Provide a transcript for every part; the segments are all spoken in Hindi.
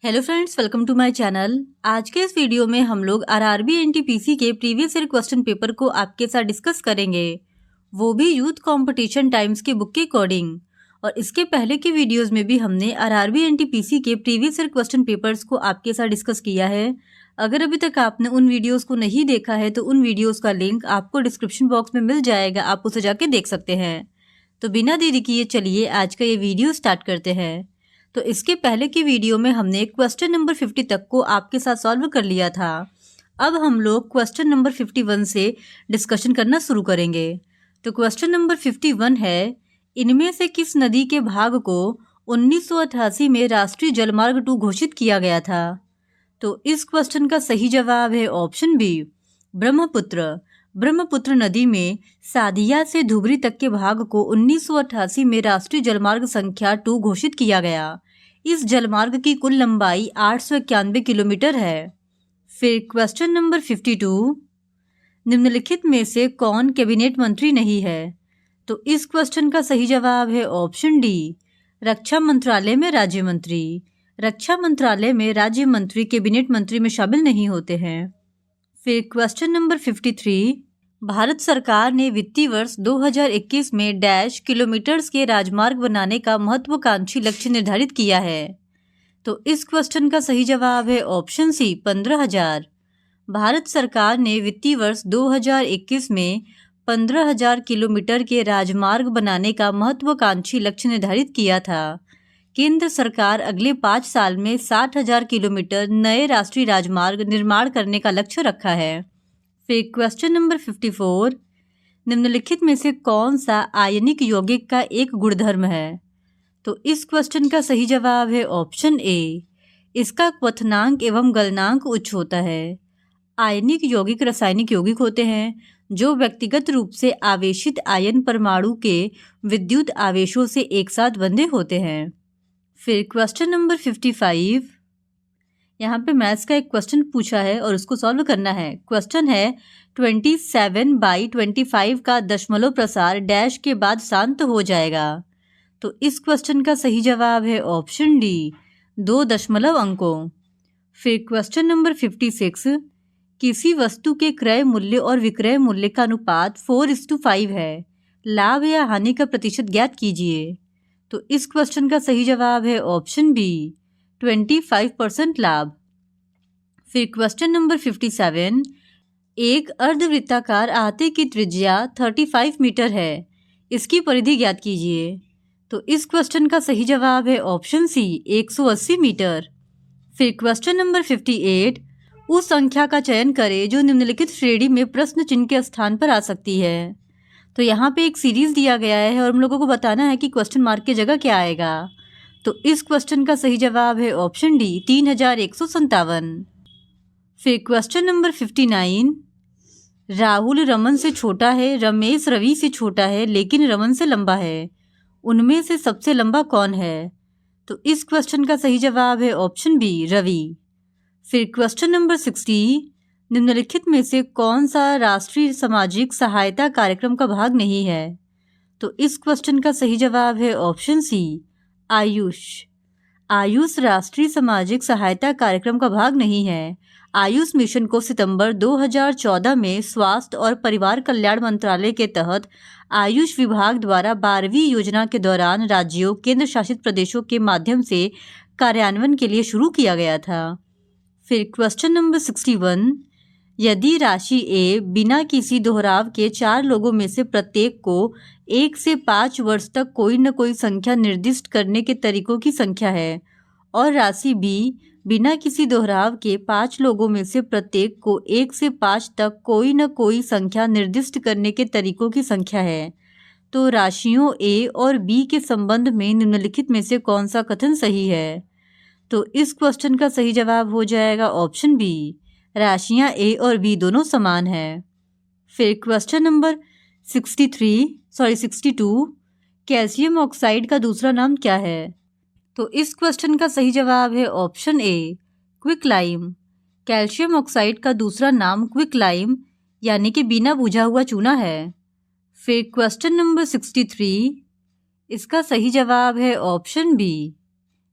Hello friends, welcome to my channel. आज के इस वीडियो में हम लोग आरआरबी एनटीपीसी के प्रीवियस ईयर क्वेश्चन पेपर को आपके साथ डिस्कस करेंगे, वो भी यूथ कंपटीशन टाइम्स के बुक के अकॉर्डिंग। और इसके पहले के वीडियोस में भी हमने आरआरबी एनटीपीसी के प्रीवियस ईयर क्वेश्चन पेपर्स को आपके साथ डिस्कस किया है। अगर अभी तक आपने उन वीडियोज़ को नहीं देखा है तो उन वीडियोज़ का लिंक आपको डिस्क्रिप्शन बॉक्स में मिल जाएगा, आप उसे जाके देख सकते हैं। तो बिना देरी किए चलिए आज का ये वीडियो स्टार्ट करते हैं। तो इसके पहले की वीडियो में हमने क्वेश्चन नंबर 50 तक को आपके साथ सॉल्व कर लिया था। अब हम लोग क्वेश्चन नंबर 51 से डिस्कशन करना शुरू करेंगे। तो क्वेश्चन नंबर 51 है, इनमें से किस नदी के भाग को 1988 में राष्ट्रीय जलमार्ग 2 घोषित किया गया था? तो इस क्वेश्चन का सही जवाब है ऑप्शन बी, ब्रह्मपुत्र। ब्रह्मपुत्र नदी में सादिया से धुबरी तक के भाग को 1988 में राष्ट्रीय जलमार्ग संख्या 2 घोषित किया गया। इस जलमार्ग की कुल लंबाई 891 किलोमीटर है। फिर क्वेश्चन नंबर 52, निम्नलिखित में से कौन कैबिनेट मंत्री नहीं है? तो इस क्वेश्चन का सही जवाब है ऑप्शन डी, रक्षा मंत्रालय में राज्य मंत्री। रक्षा मंत्रालय में राज्य मंत्री कैबिनेट मंत्री में शामिल नहीं होते हैं। फिर क्वेश्चन नंबर 53, भारत सरकार ने वित्तीय वर्ष 2021 में डैश किलोमीटर्स के राजमार्ग बनाने का महत्वाकांक्षी लक्ष्य निर्धारित किया है। तो इस क्वेश्चन का सही जवाब है ऑप्शन सी, 15,000। भारत सरकार ने वित्तीय वर्ष 2021 में 15,000 किलोमीटर के राजमार्ग बनाने का महत्वाकांक्षी लक्ष्य निर्धारित किया था। केंद्र सरकार अगले 5 साल में 60,000 किलोमीटर नए राष्ट्रीय राजमार्ग निर्माण करने का लक्ष्य रखा है। फिर क्वेश्चन नंबर 54, निम्नलिखित में से कौन सा आयनिक यौगिक का एक गुणधर्म है? तो इस क्वेश्चन का सही जवाब है ऑप्शन ए, इसका क्वथनांक एवं गलनांक उच्च होता है। आयनिक यौगिक रासायनिक यौगिक होते हैं जो व्यक्तिगत रूप से आवेशित आयन परमाणु के विद्युत आवेशों से एक साथ बंधे होते हैं। फिर क्वेश्चन नंबर 55, यहाँ पे मैथ्स का एक क्वेश्चन पूछा है और उसको सॉल्व करना है। क्वेश्चन है 27/25 का दशमलव प्रसार डैश के बाद शांत हो जाएगा। तो इस क्वेश्चन का सही जवाब है ऑप्शन डी, 2 दशमलव अंकों। फिर क्वेश्चन नंबर 56, किसी वस्तु के क्रय मूल्य और विक्रय मूल्य का अनुपात 4:5 है, लाभ या हानि का प्रतिशत ज्ञात कीजिए। तो इस क्वेश्चन का सही जवाब है ऑप्शन बी, 25% लाभ। फिर क्वेश्चन नंबर 57, एक अर्धवृत्ताकार आहते की त्रिज्या 35 मीटर है, इसकी परिधि ज्ञात कीजिए। तो इस क्वेश्चन का सही जवाब है ऑप्शन सी, 180 मीटर। फिर क्वेश्चन नंबर 58, उस संख्या का चयन करें जो निम्नलिखित श्रेणी में प्रश्न चिन्ह के स्थान पर आ सकती है। तो यहाँ पे एक सीरीज दिया गया है और हम लोगों को बताना है कि क्वेश्चन मार्क की जगह क्या आएगा। तो इस क्वेश्चन का सही जवाब है ऑप्शन डी, 3157। फिर क्वेश्चन नंबर 59, राहुल रमन से छोटा है, रमेश रवि से छोटा है लेकिन रमन से लंबा है, उनमें से सबसे लंबा कौन है? तो इस क्वेश्चन का सही जवाब है ऑप्शन बी, रवि। फिर क्वेश्चन नंबर 60, निम्नलिखित में से कौन सा राष्ट्रीय सामाजिक सहायता कार्यक्रम का भाग नहीं है? तो इस क्वेश्चन का सही जवाब है ऑप्शन सी, आयुष। आयुष राष्ट्रीय सामाजिक सहायता कार्यक्रम का भाग नहीं है। आयुष मिशन को सितंबर 2014 में स्वास्थ्य और परिवार कल्याण मंत्रालय के तहत आयुष विभाग द्वारा 12वीं योजना के दौरान राज्यों केंद्र शासित प्रदेशों के माध्यम से कार्यान्वयन के लिए शुरू किया गया था। फिर क्वेश्चन नंबर 61, यदि राशि ए बिना किसी दोहराव के 4 लोगों में से प्रत्येक को 1 से 5 वर्ष तक कोई न कोई संख्या निर्दिष्ट करने के तरीकों की संख्या है, और राशि बी बिना किसी दोहराव के 5 लोगों में से प्रत्येक को 1 से 5 तक कोई न कोई संख्या निर्दिष्ट करने के तरीकों की संख्या है, तो राशियों ए और बी के संबंध में निम्नलिखित में से कौन सा कथन सही है? तो इस क्वेश्चन का सही जवाब हो जाएगा ऑप्शन बी, राशियां ए और बी दोनों समान है। फिर क्वेश्चन नंबर 62, कैल्शियम ऑक्साइड का दूसरा नाम क्या है? तो इस क्वेश्चन का सही जवाब है option A, quicklime. Calcium oxide का दूसरा नाम क्विकलाइम यानी कि बिना बुझा हुआ चूना है। फिर क्वेश्चन नंबर 63, इसका सही जवाब है ऑप्शन बी,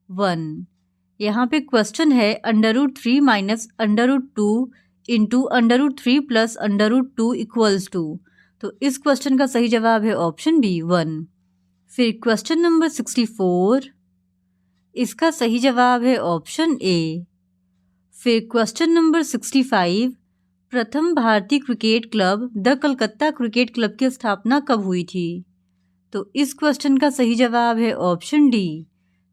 1। यहाँ पे क्वेश्चन है √3 minus √2 into √3 plus √2 equals to. तो इस क्वेश्चन का सही जवाब है ऑप्शन बी 1। फिर क्वेश्चन नंबर 64, इसका सही जवाब है ऑप्शन ए। फिर क्वेश्चन नंबर 65, प्रथम भारतीय cricket club the Calcutta cricket club की स्थापना कब हुई थी? तो इस क्वेश्चन का सही जवाब है ऑप्शन डी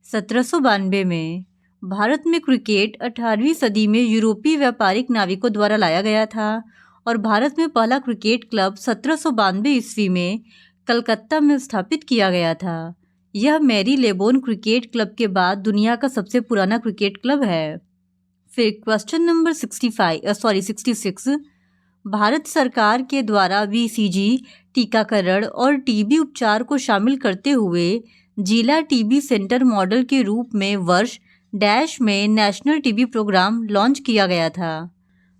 1792 में। भारत में क्रिकेट 18वीं सदी में यूरोपीय व्यापारिक नाविकों द्वारा लाया गया था और भारत में पहला क्रिकेट क्लब 1792 ईस्वी में कलकत्ता में स्थापित किया गया था। यह मैरी लेबोन क्रिकेट क्लब के बाद दुनिया का सबसे पुराना क्रिकेट क्लब है। फिर क्वेश्चन नंबर 66, भारत सरकार के द्वारा BCG टीकाकरण और टीबी उपचार को शामिल करते हुए जिला टीबी सेंटर मॉडल के रूप में वर्ष डैश में नेशनल टीबी प्रोग्राम लॉन्च किया गया था।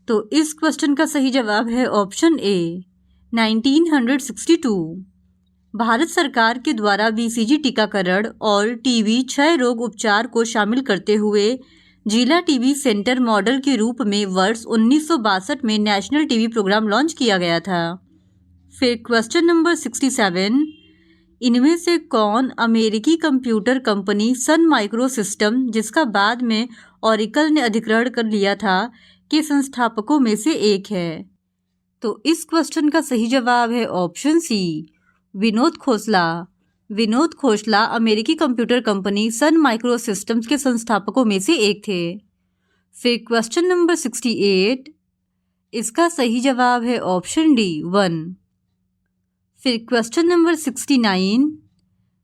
तो इस क्वेश्चन का सही जवाब है ऑप्शन ए 1962। भारत सरकार के द्वारा BCG टीकाकरण और टीबी क्षय रोग उपचार को शामिल करते हुए जिला टीबी सेंटर मॉडल के रूप में वर्ष 1962 में नेशनल टीबी प्रोग्राम लॉन्च किया गया था। फिर क्वेश्चन नंबर 67, इनमें से कौन अमेरिकी computer company Sun micro system, जिसका बाद में ऑरिकल ने अधिग्रहण कर लिया था, के संस्थापकों में से एक है? तो इस क्वेश्चन का सही जवाब है ऑप्शन सी विनोद खोसला। विनोद खोसला अमेरिकी computer company Sun micro systems के संस्थापकों में से एक थे। फिर क्वेश्चन नंबर 68, इसका सही जवाब है ऑप्शन डी 1। फिर क्वेश्चन नंबर 69,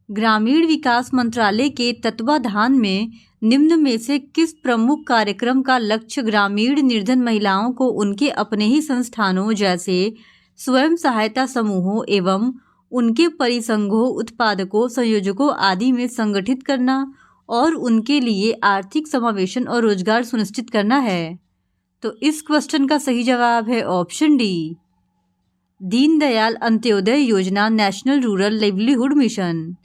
ग्रामीण विकास मंत्रालय के तत्वाधान में निम्न में से किस प्रमुख कार्यक्रम का लक्ष्य ग्रामीण निर्धन महिलाओं को उनके अपने ही संस्थानों जैसे स्वयं सहायता समूहों एवं उनके परिसंघों, उत्पादकों, संयोजकों आदि में संगठित करना और उनके लिए आर्थिक समावेशन और रोजगार सुनिश्चित करना है? तो इस क्वेश्चन का सही जवाब है ऑप्शन डी दीनदयाल अंत्योदय योजना, नेशनल रूरल लाइवलीहुड मिशन।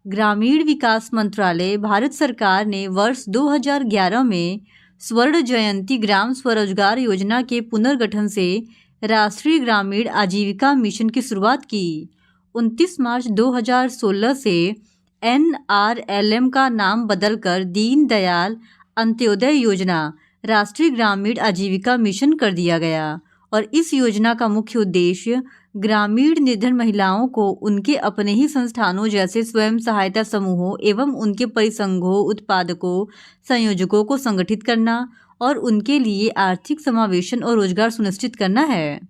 ग्रामीण विकास मंत्रालय भारत सरकार ने वर्ष 2011 में स्वर्ण जयंती ग्राम स्वरोजगार योजना के पुनर्गठन से राष्ट्रीय ग्रामीण आजीविका मिशन की शुरुआत की। 29 मार्च 2016 से NRLM का नाम बदलकर दीनदयाल अंत्योदय योजना राष्ट्रीय ग्रामीण आजीविका मिशन कर दिया गया और इस योजना का मुख्य उद्देश्य ग्रामीण निर्धन महिलाओं को उनके अपने ही संस्थानों जैसे स्वयं सहायता समूहों एवं उनके परिसंघों, उत्पादकों, संयोजकों को संगठित करना और उनके लिए आर्थिक समावेशन और रोजगार सुनिश्चित करना है।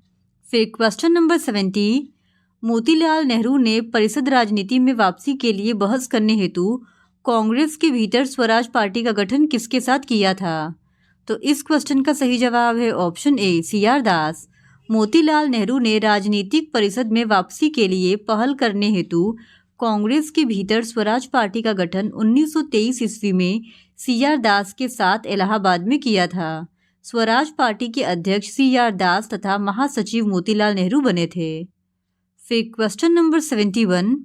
फिर क्वेश्चन नंबर 70, मोतीलाल नेहरू ने परिषद राजनीति में वापसी के लिए बहस करने हेतु कांग्रेस के भीतर स्वराज पार्टी का गठन किसके साथ किया था? तो इस क्वेश्चन का सही जवाब है ऑप्शन ए CR दास। मोतीलाल नेहरू ने राजनीतिक परिषद में वापसी के लिए पहल करने हेतु कांग्रेस के भीतर स्वराज पार्टी का गठन 1923 ईस्वी में CR दास के साथ इलाहाबाद में किया था। स्वराज पार्टी के अध्यक्ष CR दास तथा महासचिव मोतीलाल नेहरू बने थे। फिर क्वेश्चन नंबर 71,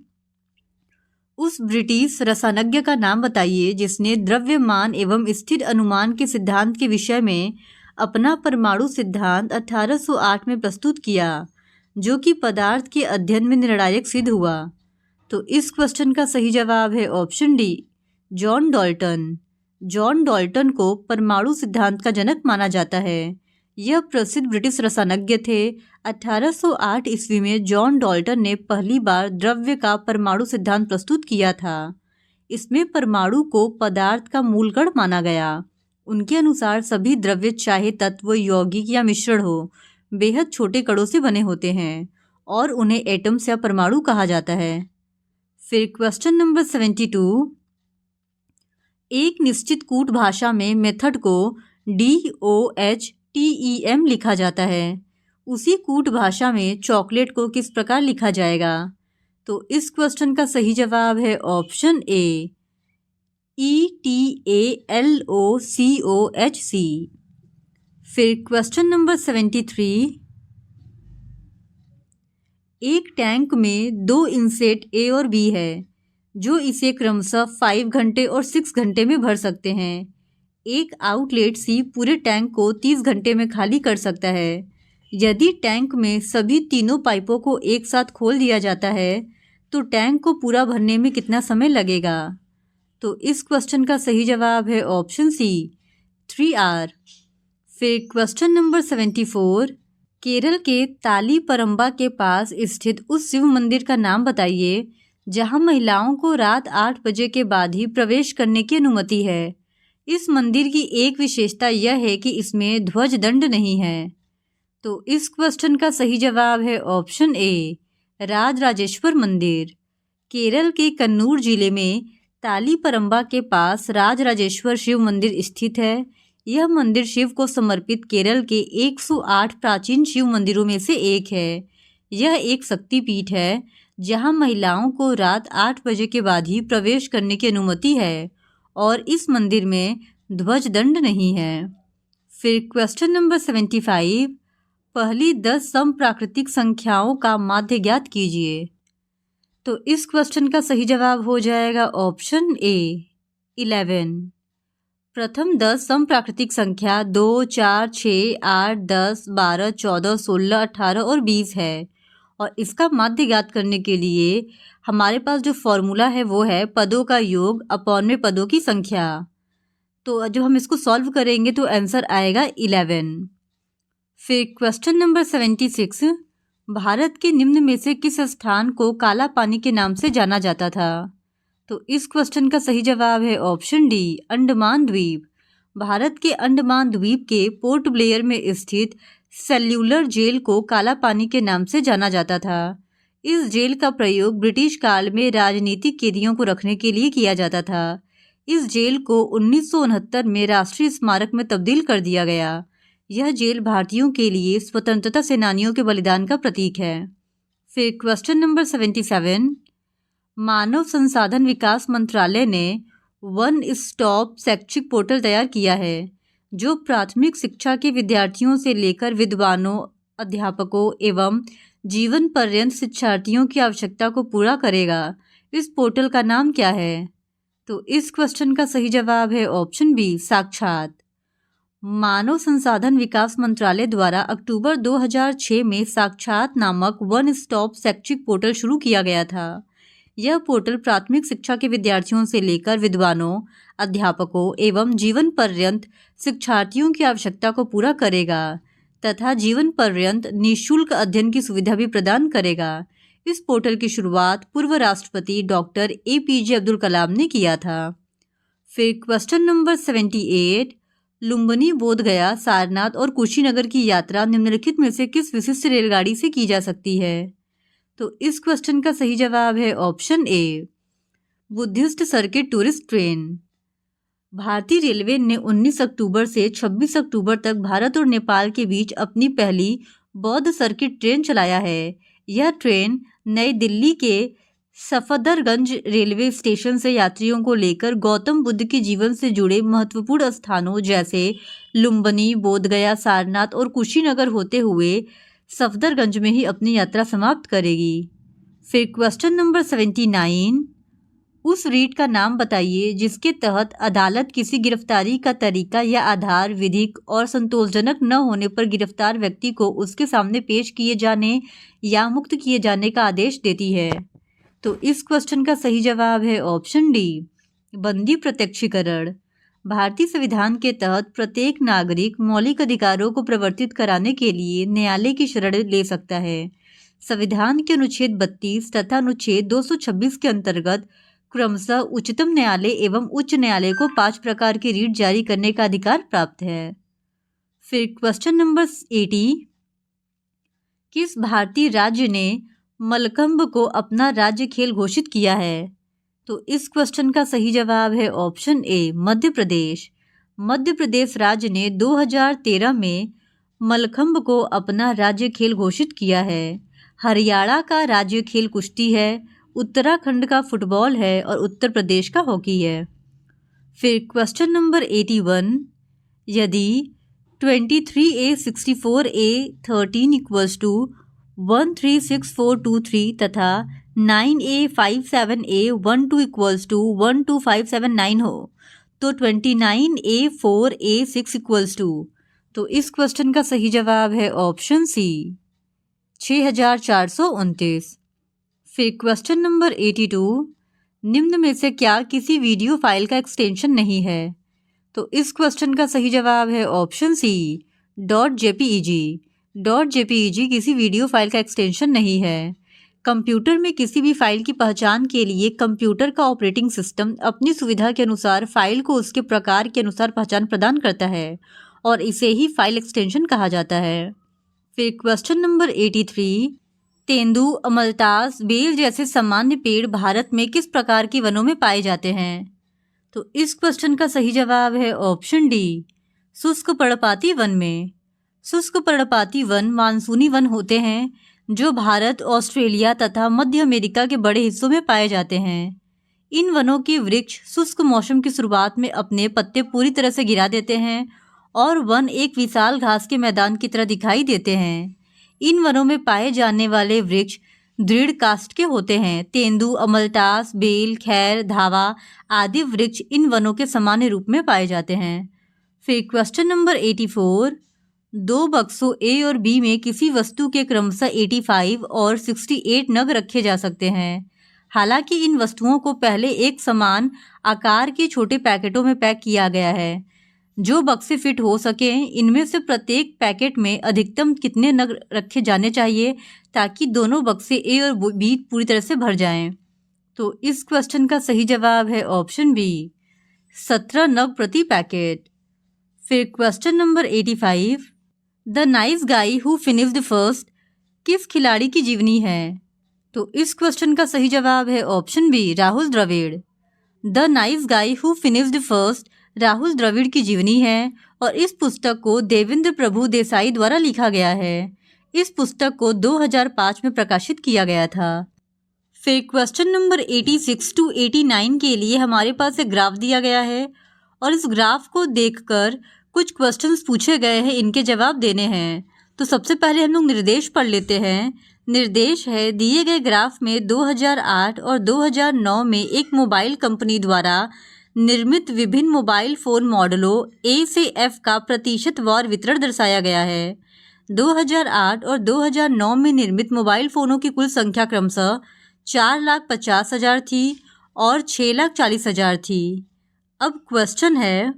उस ब्रिटिश रसायनज्ञ का नाम बताइए जिसने द्रव्यमान एवं स्थिर अनुमान के सिद्धांत के विषय में अपना परमाणु सिद्धांत 1808 में प्रस्तुत किया, जो कि पदार्थ के अध्ययन में निर्णायक सिद्ध हुआ। तो इस क्वेश्चन का सही जवाब है option D John Dalton. John Dalton को परमाणु सिद्धांत का जनक माना जाता है। यह प्रसिद्ध ब्रिटिश रसायनज्ञ थे। 1808 ईस्वी में जॉन डाल्टन ने पहली बार द्रव्य का परमाणु सिद्धांत प्रस्तुत किया था। इसमें परमाणु को पदार्थ का मूल कण माना गया। उनके अनुसार सभी द्रव्य, चाहे तत्व, यौगिक या मिश्रण हो, बेहद छोटे कणों से बने होते हैं और उन्हें एटम्स या परमाणु कहा जाता है। फिर क्वेश्चन नंबर 72, एक निश्चित कूट भाषा में मेथड को DOHTEM लिखा जाता है। उसी कूट भाषा में चॉकलेट को किस प्रकार लिखा जाएगा? तो इस क्वेश्चन का सही जवाब है ऑप्शन ए ETALOCOHC। फिर क्वेश्चन नंबर 73, एक टैंक में 2 इनसेट A और B है जो इसे क्रमशः 5 घंटे और 6 घंटे में भर सकते हैं। एक आउटलेट सी पूरे टैंक को 30 घंटे में खाली कर सकता है। यदि टैंक में सभी तीनों पाइपों को एक साथ खोल दिया जाता है तो टैंक को पूरा भरने में कितना समय लगेगा? तो इस क्वेश्चन का सही जवाब है ऑप्शन सी 3 आवर। फिर क्वेश्चन नंबर 74, केरल के तालीपरंबा के पास स्थित उस शिव मंदिर का नाम बताइए जहां महिलाओं को रात 8 बजे के बाद ही प्रवेश करने की अनुमति है। इस मंदिर की एक विशेषता यह है कि इसमें ध्वज दंड नहीं है। तो इस क्वेश्चन का सही जवाब है ऑप्शन ए राजराजेश्वर मंदिर। केरल के कन्नूर जिले में तालीपरंबा के पास राजराजेश्वर शिव मंदिर स्थित है। यह मंदिर शिव को समर्पित केरल के 108 प्राचीन शिव मंदिरों में से एक है। यह एक शक्तिपीठ है जहां महिलाओं को रात 8 बजे के बाद ही प्रवेश करने की अनुमति है और इस मंदिर में ध्वज दंड नहीं है। फिर क्वेश्चन नंबर 75, पहली 10 समप्राकृतिक संख्याओं का माध्य ज्ञात कीजिए। तो इस क्वेश्चन का सही जवाब हो जाएगा ऑप्शन ए 11। प्रथम 10 समप्राकृतिक संख्या 2, 4, 6, 8, 10, 12, 14, 16, 18 और 20 है और इसका माध्य ज्ञात करने के लिए हमारे पास जो फॉर्मूला है वो है पदों का योग अपॉन में पदों की संख्या। तो जब हम इसको सॉल्व करेंगे तो आंसर आएगा 11। फिर क्वेश्चन नंबर 76, भारत के निम्न में से किस स्थान को काला पानी के नाम से जाना जाता था? तो इस क्वेश्चन का सही जवाब है ऑप्शन डी अंडमान द्वीप। भारत के अंडमान द्वीप के पोर्ट ब्लेयर में स्थित सेल्यूलर जेल को काला पानी के नाम से जाना जाता था। इस जेल का प्रयोग ब्रिटिश काल में राजनीतिक कैदियों को रखने के लिए किया जाता था। इस जेल को 1969 में राष्ट्रीय स्मारक में तब्दील कर दिया गया। यह जेल भारतीयों के लिए स्वतंत्रता सेनानियों के बलिदान का प्रतीक है। फिर क्वेश्चन नंबर 77, मानव संसाधन विकास मंत्रालय ने वन स्टॉप शैक्षिक पोर्टल तैयार किया है जो प्राथमिक शिक्षा के विद्यार्थियों से लेकर विद्वानों, अध्यापकों एवं जीवन पर्यंत शिक्षार्थियों की आवश्यकता को पूरा करेगा। इस पोर्टल का नाम क्या है? तो इस क्वेश्चन का सही जवाब है ऑप्शन बी साक्षात। मानव संसाधन विकास मंत्रालय द्वारा अक्टूबर 2006 में साक्षात नामक वन स्टॉप शैक्षिक पोर्टल शुरू किया गया था। यह पोर्टल प्राथमिक शिक्षा के विद्यार्थियों से लेकर विद्वानों, अध्यापकों एवं जीवन पर्यंत शिक्षार्थियों की आवश्यकता को पूरा करेगा तथा जीवन पर्यंत निःशुल्क अध्ययन की सुविधा भी प्रदान करेगा। इस पोर्टल की शुरुआत पूर्व राष्ट्रपति डॉक्टर APJ अब्दुल कलाम ने किया था। फिर क्वेश्चन नंबर 78, लुम्बिनी, बोधगया, सारनाथ और कुशीनगर की यात्रा निम्नलिखित में से किस विशिष्ट रेलगाड़ी से की जा सकती है? तो इस क्वेश्चन का सही जवाब है option A Buddhist circuit tourist train. भारतीय रेलवे ने 19 अक्टूबर से 26 अक्टूबर तक भारत और नेपाल के बीच अपनी पहली बौद्ध सर्किट ट्रेन चलाया है। यह ट्रेन नई दिल्ली के सफदरगंज रेलवे स्टेशन से यात्रियों को लेकर गौतम बुद्ध के जीवन से जुड़े महत्वपूर्ण स्थानों जैसे लुम्बिनी, बोधगया, सारनाथ और कुशीनगर होते हुए सफदरगंज में ही अपनी यात्रा समाप्त करेगी। फिर क्वेश्चन नंबर 79, उस रीट का नाम बताइए जिसके तहत अदालत किसी गिरफ्तारी का तरीका या आधार विधिक और संतोषजनक न होने पर गिरफ्तार व्यक्ति को उसके सामने पेश किए जाने या मुक्त किए जाने का आदेश देती है। तो इस क्वेश्चन का सही जवाब है ऑप्शन डी बंदी प्रत्यक्षीकरण। भारतीय संविधान के तहत प्रत्येक नागरिक मौलिक अधिकारों को प्रवर्तित कराने के लिए न्यायालय की शरण ले सकता है। संविधान के अनुच्छेद 32 तथा अनुच्छेद 226 के अंतर्गत क्रमशः उच्चतम न्यायालय एवं उच्च न्यायालय को 5 प्रकार की रीट जारी करने का अधिकार प्राप्त है। फिर क्वेश्चन नंबर 80, किस भारतीय राज्य ने मलखंब को अपना राज्य खेल घोषित किया है? तो इस क्वेश्चन का सही जवाब है ऑप्शन ए मध्य प्रदेश। मध्य प्रदेश राज्य ने 2013 में मलखंब को अपना राज्य खेल घोषित किया है। हरियाणा का राज्य खेल कुश्ती है, उत्तराखंड का फुटबॉल है और उत्तर प्रदेश का हॉकी है। फिर क्वेश्चन नंबर 81, यदि 23A64A13 = 136423 तथा 9A57A12 = 12579 हो तो 29A4A6 इक्वल्स टू, तो इस क्वेश्चन का सही जवाब है ऑप्शन सी 6429। फिर क्वेश्चन नंबर 82, निम्न में से क्या किसी वीडियो फाइल का एक्सटेंशन नहीं है? तो इस क्वेश्चन का सही जवाब है ऑप्शन सी .jpeg। .jpeg किसी वीडियो फाइल का एक्सटेंशन नहीं है। कंप्यूटर में किसी भी फाइल की पहचान के लिए कंप्यूटर का ऑपरेटिंग सिस्टम अपनी सुविधा के अनुसार फाइल को उसके प्रकार के अनुसार पहचान प्रदान करता है और इसे ही फाइल एक्सटेंशन कहा जाता है। फिर क्वेश्चन नंबर 83, तेंदू, अमलतास, बेल जैसे सामान्य पेड़ भारत में किस प्रकार के वनों में पाए जाते हैं? तो इस क्वेश्चन का सही जवाब है ऑप्शन डी शुष्क पर्णपाती वन में। शुष्क पर्णपाती वन मानसूनी वन होते हैं जो भारत, ऑस्ट्रेलिया तथा मध्य अमेरिका के बड़े हिस्सों में पाए जाते हैं। इन वनों के वृक्ष शुष्क मौसम की शुरुआत में अपने पत्ते पूरी तरह से गिरा देते हैं और वन एक विशाल घास के मैदान की तरह दिखाई देते हैं। इन वनों में पाए जाने वाले वृक्ष दृढ़ काष्ठ के होते हैं। तेंदू, अमलतास, बेल, खैर, धावा आदि वृक्ष इन वनों के सामान्य रूप में पाए जाते हैं। फिर क्वेश्चन नंबर 84, दो बक्सों ए और बी में किसी वस्तु के क्रमशः 85 और 68 नग रखे जा सकते हैं। हालांकि इन वस्तुओं को पहले एक समान आकार के छोटे पैकेटों में पैक किया गया है। जो बक्से फिट हो सके, इनमें से प्रत्येक पैकेट में अधिकतम कितने नग रखे जाने चाहिए ताकि दोनों बक्से ए और बी पूरी तरह से भर जाएं? तो इस क्वेश्चन का सही जवाब है ऑप्शन बी 17 नग प्रति पैकेट। फिर question number 85, the nice guy who finished first किस खिलाड़ी की जीवनी है? तो इस क्वेश्चन का सही जवाब है option B Rahul Dravid. The nice guy who finished first Rahul Dravid की जीवनी है और इस पुस्तक को देवेंद्र प्रभु देसाई द्वारा लिखा गया है। इस पुस्तक को 2005 में प्रकाशित किया गया था। फिर क्वेश्चन नंबर 86 to 89 के लिए हमारे पास एक ग्राफ दिया गया है और इस ग्राफ को देखकर कुछ क्वेश्चंस पूछे गए हैं, इनके जवाब देने हैं। तो सबसे पहले हम लोग निर्देश पढ़ लेते हैं। निर्देश है, दिए गए ग्राफ में 2008 और 2009 में एक मोबाइल कंपनी द्वारा निर्मित विभिन्न मोबाइल फ़ोन मॉडलों ए से एफ का प्रतिशतवार वितरण दर्शाया गया है। 2008 और 2009 में निर्मित मोबाइल फ़ोनों की कुल संख्या क्रमशः 4,50,000 थी और 6,40,000 थी। अब क्वेश्चन है,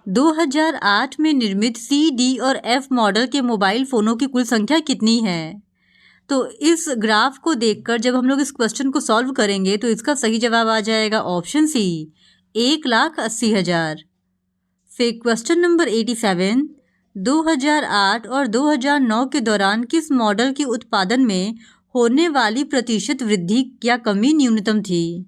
2008 में निर्मित सी, डी और एफ मॉडल के मोबाइल फ़ोनों की कुल संख्या कितनी है? तो इस ग्राफ को देखकर जब हम लोग इस क्वेश्चन को सॉल्व करेंगे तो इसका सही जवाब आ जाएगा ऑप्शन सी 1,80,000। फिर क्वेश्चन नंबर 87, 2008 और 2009 के दौरान किस मॉडल के उत्पादन में होने वाली प्रतिशत वृद्धि या कमी न्यूनतम थी?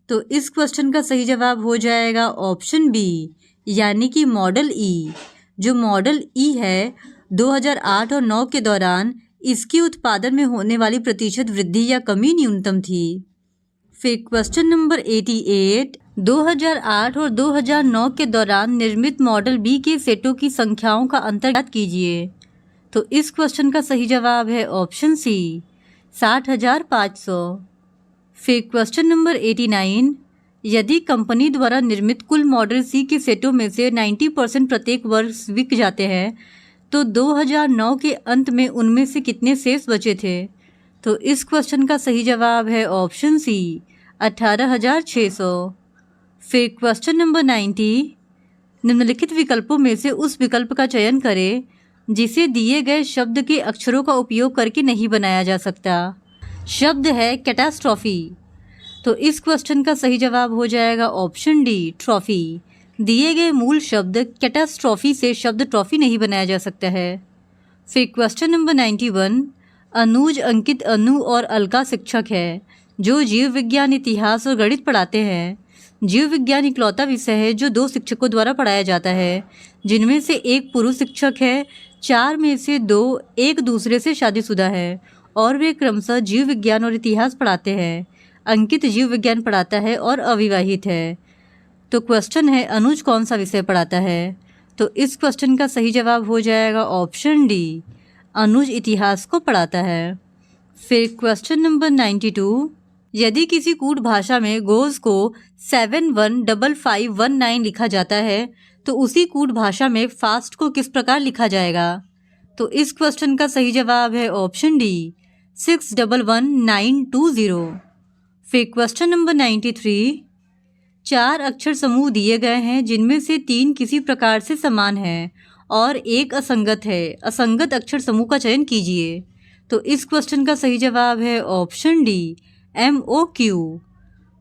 तो इस क्वेश्चन का सही जवाब हो जाएगा ऑप्शन बी यानी कि मॉडल ई। जो मॉडल ई है 2008 और 9 के दौरान इसके उत्पादन में होने वाली प्रतिशत वृद्धि या कमी न्यूनतम थी। फिर क्वेश्चन नंबर 88, 2008 और 2009 के दौरान निर्मित मॉडल बी के सेटों की संख्याओं का अंतर ज्ञात कीजिए। तो इस क्वेश्चन का सही जवाब है ऑप्शन सी 60,500। फिर क्वेश्चन नंबर 89, यदि कंपनी द्वारा निर्मित कुल मॉडल सी के सेटों में से 90% प्रत्येक वर्ष बिक जाते हैं तो 2009 के अंत में उनमें से कितने शेष बचे थे? तो इस क्वेश्चन का सही जवाब है ऑप्शन सी 18,600। फिर क्वेश्चन नंबर 90, निम्नलिखित विकल्पों में से उस विकल्प का चयन करें जिसे दिए गए शब्द के अक्षरों का उपयोग करके नहीं बनाया जा सकता। शब्द है कैटास्ट्रॉफी। तो इस क्वेश्चन का सही जवाब हो जाएगा ऑप्शन डी ट्रॉफी। दिए गए मूल शब्द कैटास्ट्रॉफी से शब्द ट्रॉफी नहीं बनाया जा सकता है। फिर क्वेश्चन नंबर 91, अनुज, अंकित, अनु और अलका शिक्षक है जो जीव विज्ञान, इतिहास और गणित पढ़ाते हैं। जीव विज्ञान इकलौता विषय है जो 2 शिक्षकों द्वारा पढ़ाया जाता है, जिनमें से एक पुरुष शिक्षक है। 4 में से 2 एक दूसरे से शादीशुदा है और वे क्रमशः जीव विज्ञान और इतिहास पढ़ाते हैं। अंकित जीव विज्ञान पढ़ाता है और अविवाहित है। तो क्वेश्चन है, अनुज कौन सा विषय पढ़ाता है? तो इस क्वेश्चन का सही जवाब हो जाएगा ऑप्शन डी अनुज इतिहास को पढ़ाता है। फिर क्वेश्चन नंबर 92, यदि किसी कूट भाषा में गोज को 715519 लिखा जाता है तो उसी कूट भाषा में फास्ट को किस प्रकार लिखा जाएगा? तो इस क्वेश्चन का सही जवाब है ऑप्शन डी 611920। फिर क्वेश्चन नंबर 93, 4 अक्षर समूह दिए गए हैं जिनमें से 3 किसी प्रकार से समान हैं और एक असंगत है। असंगत अक्षर समूह का चयन कीजिए। तो इस क्वेश्चन का सही जवाब है ऑप्शन डी MOQ।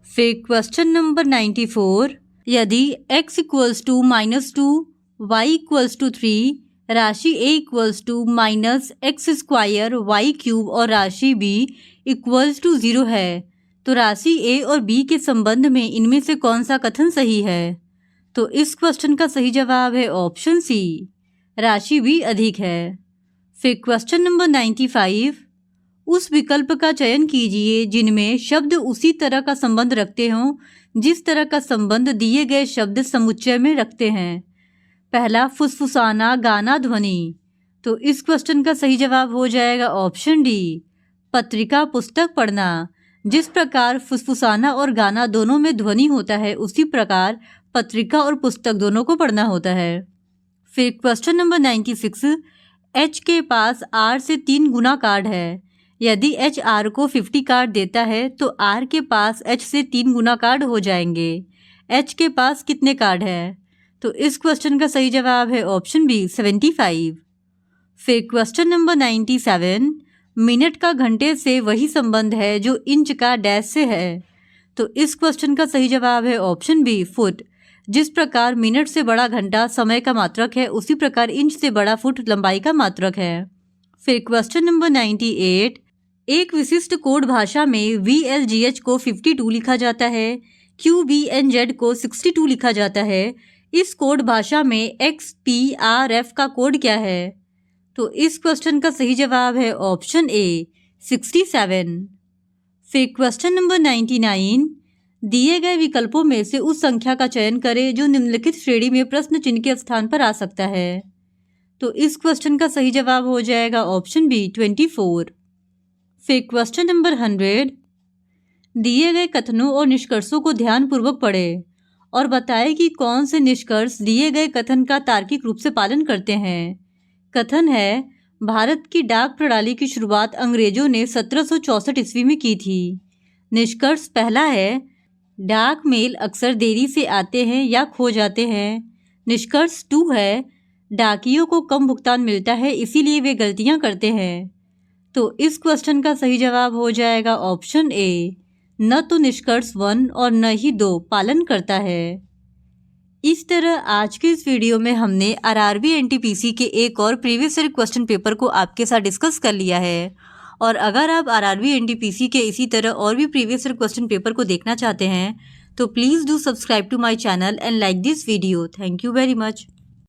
फिर क्वेश्चन नंबर 94, यदि x equals to -2, y equals to 3, राशि a equals to -x² y³ और राशि b इक्वल्स टू 0 है तो राशि a और b के संबंध में इनमें से कौन सा कथन सही है? तो इस क्वेश्चन का सही जवाब है ऑप्शन सी, राशि b अधिक है। फिर क्वेश्चन नंबर 95, उस विकल्प का चयन कीजिए जिनमें शब्द उसी तरह का संबंध रखते हों जिस तरह का संबंध दिए गए शब्द समुच्चय में रखते हैं। पहला, फुसफुसाना गाना ध्वनि। तो इस क्वेश्चन का सही जवाब हो जाएगा ऑप्शन डी, पत्रिका पुस्तक पढ़ना। जिस प्रकार फुसफुसाना और गाना दोनों में ध्वनि होता है उसी प्रकार पत्रिका और पुस्तक दोनों को पढ़ना होता है। फिर क्वेश्चन नंबर 96, H के पास R से 3 गुना कार्ड है। यदि H R को 50 कार्ड देता है तो R के पास H से 3 गुना कार्ड हो जाएंगे। H के पास कितने कार्ड है? तो इस क्वेश्चन का सही जवाब है ऑप्शन बी 75। फिर क्वेश्चन नंबर 97, मिनट का घंटे से वही संबंध है जो इंच का डैश से है। तो इस क्वेश्चन का सही जवाब है ऑप्शन बी फुट। जिस प्रकार मिनट से बड़ा घंटा समय का मात्रक है उसी प्रकार इंच से बड़ा फुट लंबाई का मात्रक है। फिर क्वेश्चन नंबर 98, एक विशिष्ट कोड भाषा में VLGH को 52 लिखा जाता है, QBNZ को 62 लिखा जाता है। इस कोड भाषा में XPRF का कोड क्या है? तो इस क्वेश्चन का सही जवाब है ऑप्शन ए 67। फिर क्वेश्चन नंबर 99, दिए गए विकल्पों में से उस संख्या का चयन करें जो निम्नलिखित श्रेणी में प्रश्न चिन्ह के स्थान पर आ सकता है। तो इस क्वेश्चन का सही जवाब हो जाएगा ऑप्शन बी 24। फिर क्वेश्चन नंबर 100, दिए गए कथनों और निष्कर्षों को ध्यानपूर्वक पढ़ें और बताएं कि कौन से निष्कर्ष दिए गए कथन का तार्किक रूप से पालन करते हैं। कथन है, भारत की डाक प्रणाली की शुरुआत अंग्रेजों ने 1764 ईस्वी में की थी। निष्कर्ष पहला है, डाक मेल अक्सर देरी से आते हैं या खो जाते हैं। निष्कर्ष 2 है, डाकियों को कम भुगतान मिलता है इसीलिए वे गलतियां करते हैं। तो इस क्वेश्चन का सही जवाब हो जाएगा ऑप्शन ए, न तो निष्कर्ष 1 और न ही 2 पालन करता है। इस तरह आज के इस वीडियो में हमने RRB NTPC के एक और प्रीवियस ईयर क्वेश्चन पेपर को आपके साथ डिस्कस कर लिया है। और अगर आप RRB NTPC के इसी तरह और भी प्रीवियस ईयर क्वेश्चन पेपर को देखना चाहते हैं तो please do subscribe to my channel and like this video. Thank you very much.